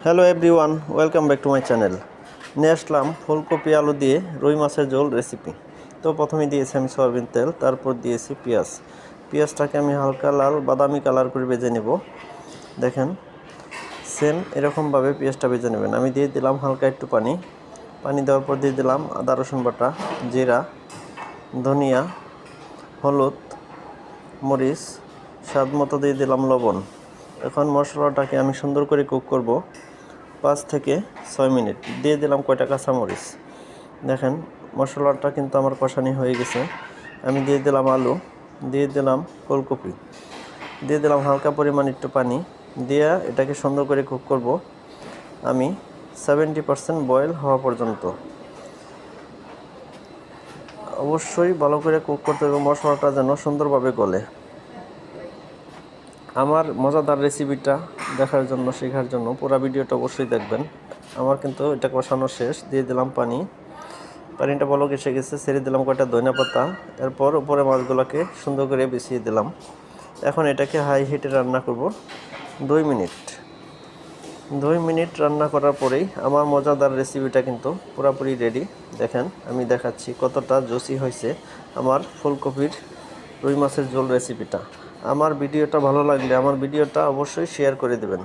Hello everyone, welcome back to my channel. নিয়ে আসলাম ফুলকপি আলু দিয়ে রুই মাছের ঝোল রেসিপি। তো প্রথমে দিয়েছি আমি সয়াবিন তেল, তারপর দিয়েছি পেঁয়াজটাকে আমি হালকা লাল বাদামি কালার করে ভেজে নেব। দেখেন, সেম এরকমভাবে পেঁয়াজটা ভেজে নেবেন। আমি দিয়ে দিলাম হালকা একটু পানি দেওয়ার পর দিয়ে দিলাম আদা রসুন বাটা, জিরা, ধনিয়া, হলুদ, মরিচ, স্বাদ মতো দিয়ে দিলাম লবণ। এখন মশলাটাকে আমি সুন্দর করে কুক করব 5 থেকে 6 মিনিট। দিয়ে দিলাম কয়টা কাঁচামরিচ। দেখেন, মশলাটা কিন্তু আমার কষানি হয়ে গেছে। আমি দিয়ে দিলাম আলু, দিয়ে দিলাম ফুলকপি, দিয়ে দিলাম হালকা পরিমাণ একটু পানি দিয়ে এটাকে সুন্দর করে কুক করব আমি 70% বয়েল হওয়া পর্যন্ত। অবশ্যই ভালো করে কুক করতে হবে, মশলাটা যেন সুন্দরভাবে গলে। আমার মজাদার রেসিপিটা দেখার জন্য, শেখার জন্য পুরো ভিডিওটা অবশ্যই দেখবেন। আমার কিন্তু এটা কষানো শেষ। দিয়ে দিলাম পানিটা বলক এসে গেছে, ছেড়ে দিলাম কয়টা ধনিয়া পাতা। এরপর উপরে মাছগুলোকে সুন্দর করে বিছিয়ে দিলাম। এখন এটাকে হাই হিটে রান্না করব 2 মিনিট রান্না করার পরেই আমার মজাদার রেসিপিটা কিন্তু পুরোপুরি রেডি। দেখেন, আমি দেখাচ্ছি কতটা জুসি হয়েছে আমার ফুলকপির রুই মাছের ঝোল রেসিপিটা। আমার ভিডিওটা ভালো লাগলে আমার ভিডিওটা অবশ্যই শেয়ার করে দেবেন।